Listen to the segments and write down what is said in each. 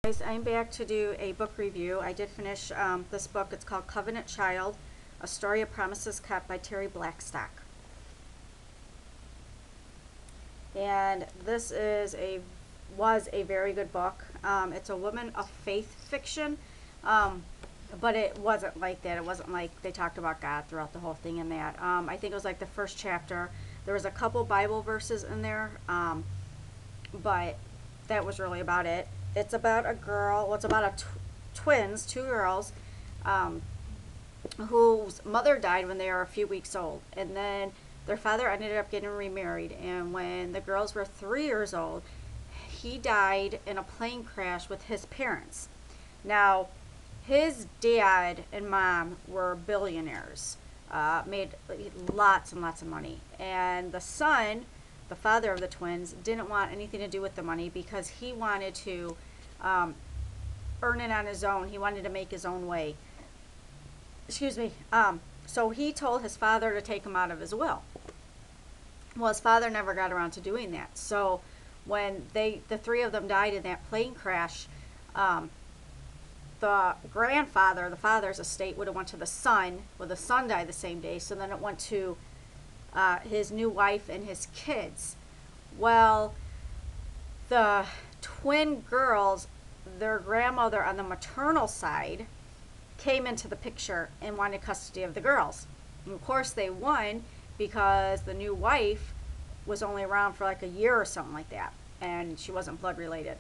Guys, I'm back to do a book review. I did finish this book. It's called Covenant Child, A Story of Promises Kept by Terri Blackstock. And this was a very good book. It's a woman of faith fiction, but it wasn't like that. It wasn't like they talked about God throughout the whole thing in that. I think it was like the first chapter. There was a couple Bible verses in there, but that was really about it. It's about a girl, well, it's about twins, two girls, whose mother died when they were a few weeks old. And then their father ended up getting remarried. And when the girls were 3 years old, he died in a plane crash with his parents. Now, his dad and mom were billionaires, made lots and lots of money. And the son, the father of the twins, didn't want anything to do with the money because he wanted to earn it on his own. He wanted to make his own way. Excuse me. So he told his father to take him out of his will. Well, his father never got around to doing that. So when the three of them died in that plane crash, the grandfather, the father's estate, would have went to the son. Well, the son died the same day, so then it went to his new wife and his kids. Well, the twin girls, their grandmother on the maternal side came into the picture and wanted custody of the girls. And of course they won because the new wife was only around for like a year or something like that, and she wasn't blood related.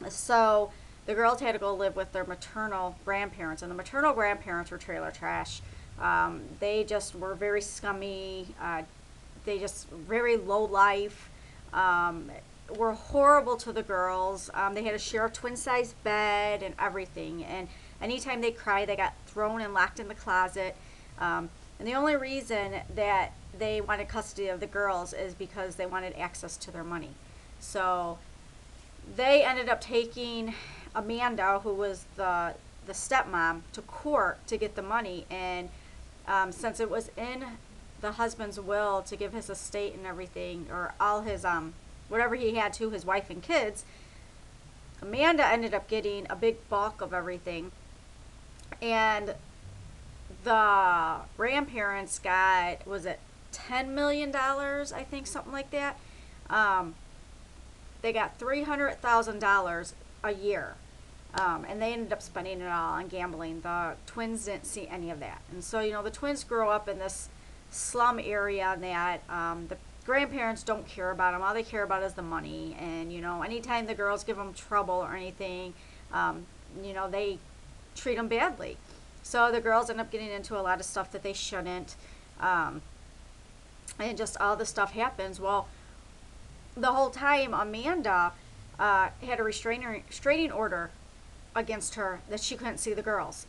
So the girls had to go live with their maternal grandparents, and the maternal grandparents were trailer trash. They just were very scummy. They just very low life. Were horrible to the girls. They had to share a twin-sized bed and everything. And anytime they cried, they got thrown and locked in the closet. And the only reason that they wanted custody of the girls is because they wanted access to their money. So they ended up taking Amanda, who was the stepmom, to court to get the money. And since it was in the husband's will to give his estate and everything, or all his whatever he had to his wife and kids, Amanda ended up getting a big bulk of everything. And the grandparents got, was it $10 million, I think, something like that. They got $300,000 a year. And they ended up spending it all on gambling. The twins didn't see any of that. And so, you know, the twins grow up in this slum area that the grandparents don't care about them. All they care about is the money. And, you know, anytime the girls give them trouble or anything, you know, they treat them badly. So the girls end up getting into a lot of stuff that they shouldn't. And just all this stuff happens. Well, the whole time Amanda had a restraining order against her that she couldn't see the girls.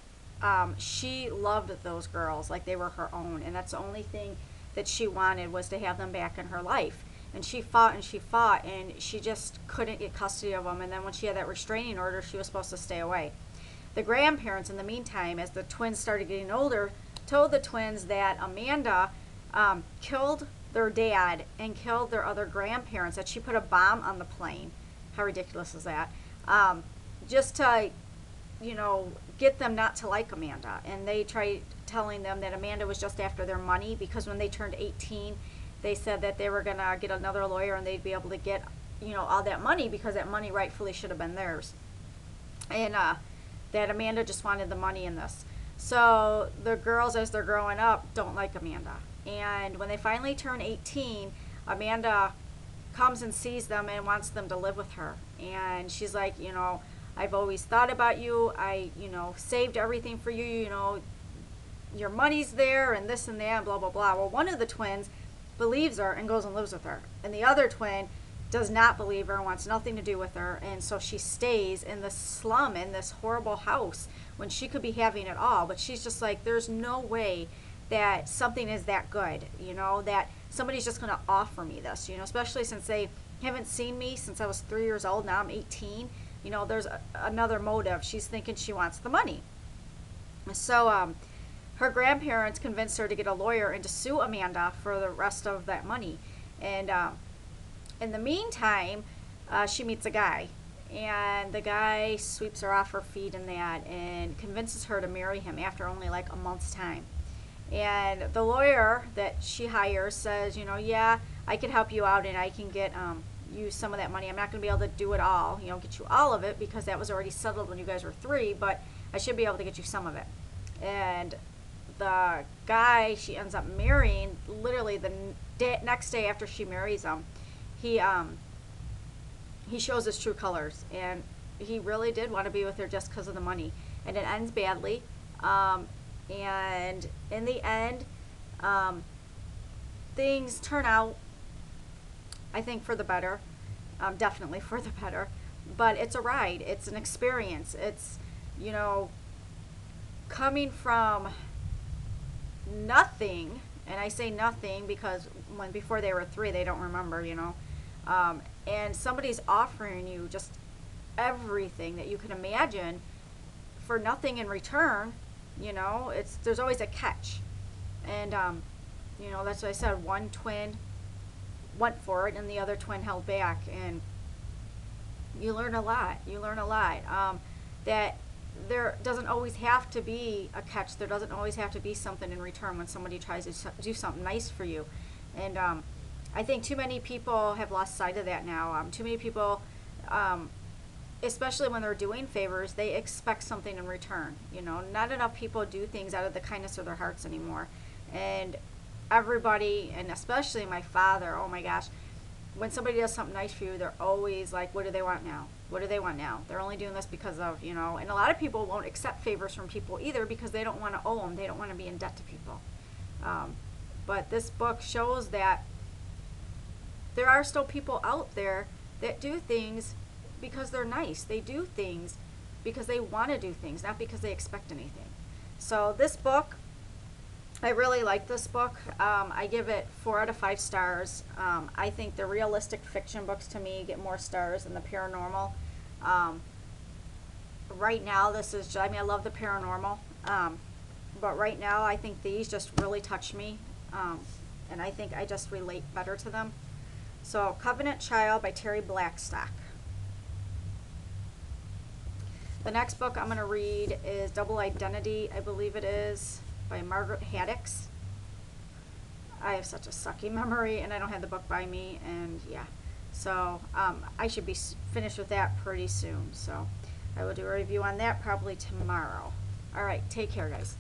She loved those girls like they were her own, and that's the only thing that she wanted, was to have them back in her life. And she fought and she fought, and she just couldn't get custody of them. And then when she had that restraining order, she was supposed to stay away. The grandparents, in the meantime, as the twins started getting older, told the twins that Amanda killed their dad and killed their other grandparents, that she put a bomb on the plane. How ridiculous is that? Just to, you know, get them not to like Amanda. And they tried telling them that Amanda was just after their money, because when they turned 18, they said that they were going to get another lawyer and they'd be able to get, you know, all that money, because that money rightfully should have been theirs. And that Amanda just wanted the money in this. So the girls, as they're growing up, don't like Amanda. And when they finally turn 18, Amanda comes and sees them and wants them to live with her. And she's like, you know, I've always thought about you. I, you know, saved everything for you. You know, your money's there and this and that, and blah, blah, blah. Well, one of the twins believes her and goes and lives with her. And the other twin does not believe her and wants nothing to do with her. And so she stays in the slum, in this horrible house, when she could be having it all. But she's just like, there's no way that something is that good, you know, that somebody's just going to offer me this, you know, especially since they haven't seen me since I was 3 years old. Now I'm 18. You know, there's another motive. She's thinking she wants the money. So her grandparents convinced her to get a lawyer and to sue Amanda for the rest of that money. And in the meantime, she meets a guy, and the guy sweeps her off her feet and that, and convinces her to marry him after only like a month's time. And the lawyer that she hires says, you know, yeah, I can help you out and I can get you some of that money. I'm not going to be able to do it all, you know, get you all of it because that was already settled when you guys were 3, but I should be able to get you some of it. And the guy she ends up marrying, literally the next day after she marries him, he shows his true colors, and he really did want to be with her just because of the money. And it ends badly. And in the end, things turn out, I think, for the better. Definitely for the better. But it's a ride. It's an experience. It's, you know, coming from nothing, and I say nothing because before they were 3, they don't remember, you know, and somebody's offering you just everything that you can imagine for nothing in return. You know, there's always a catch. And you know, that's what I said, one twin went for it and the other twin held back, and you learn a lot. That there doesn't always have to be a catch. There doesn't always have to be something in return when somebody tries to do something nice for you. And I think too many people have lost sight of that now. Too many people, especially when they're doing favors, they expect something in return. You know, not enough people do things out of the kindness of their hearts anymore. And everybody, and especially my father, oh my gosh, when somebody does something nice for you, they're always like, what do they want now? What do they want now? They're only doing this because of, you know, and a lot of people won't accept favors from people either because they don't want to owe them. They don't want to be in debt to people. But this book shows that there are still people out there that do things because they're nice. They do things because they want to do things, not because they expect anything. So this book, I really like this book. I give it 4 out of 5 stars. I think the realistic fiction books to me get more stars than the paranormal. Right now, I mean, I love the paranormal. But right now, I think these just really touch me. And I think I just relate better to them. So, Covenant Child by Terri Blackstock. The next book I'm going to read is Double Identity, I believe it is, by Margaret Haddix. I have such a sucky memory, and I don't have the book by me, and yeah. So, I should be finished with that pretty soon. So, I will do a review on that probably tomorrow. All right, take care, guys.